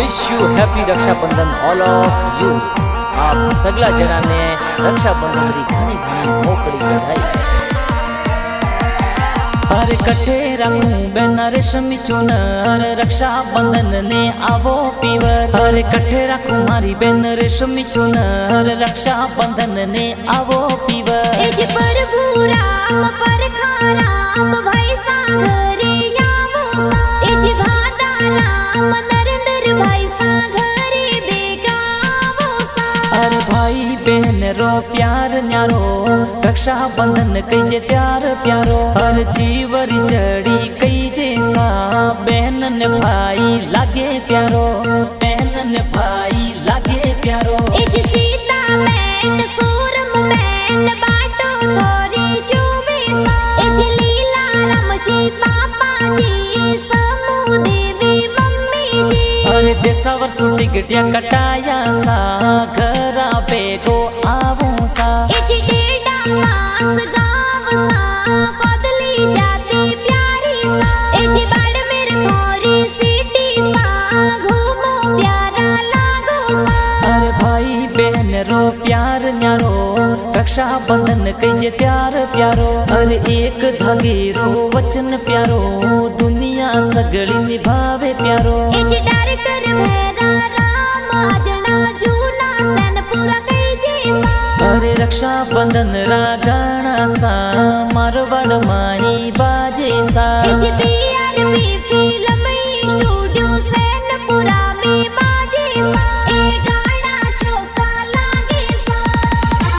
Wish you happy Rakshabandhan all of you. आप सगला जना ने रक्षाबंधन की घनी घनी मोकड़ी बधाई। हर कठे रखूं बेना रेशमी चुनर रक्षाबंधन ने आवो पीवर। हर कठे रखूं मारी बेन रेशमी चुनर रक्षाबंधन ने आवो पीवर। एज प्रभु राम परखा राम भाई सागरे आवो सा। एज भादा राम नरेंद्र भाई सागरे बेगा आवो सा। अरे भाई बहन रो प्यार न्यारो रक्षाबंधन कईजे त्यार प्यारो। हर जीवरी जड़ी कईजे सा बहन ने भाई लागे प्यारो। बहन ने भाई लागे प्यारो। As Sita man Suram man बाटो थोरी जुवे सा। एज लीला राम जी पापा जी समू देवी मम्मी जी। अरे देसावर सुटी गिटिया कटाया सा घरा बेगो आवो सा। एज डेडा मास गाव सा कोदली जाती प्यारी सा। एज बाड़मेर थोरी सिटी सा घूमो प्यारा लागो सा। अरे भाई बहन रो प्यार न्यारो रक्षाबंधन कईजे त्यार प्यारो। अरे एक धागे रो वचन प्यारो दुनिया सगड़ी निभावे प्यारो। एज डायरेक्टर भैरा राम आजना जूना सैन पूरा कईजे सा। अरे रक्षाबंधन रा गाना सा मारवाड़ माही बाजे सा। As BRP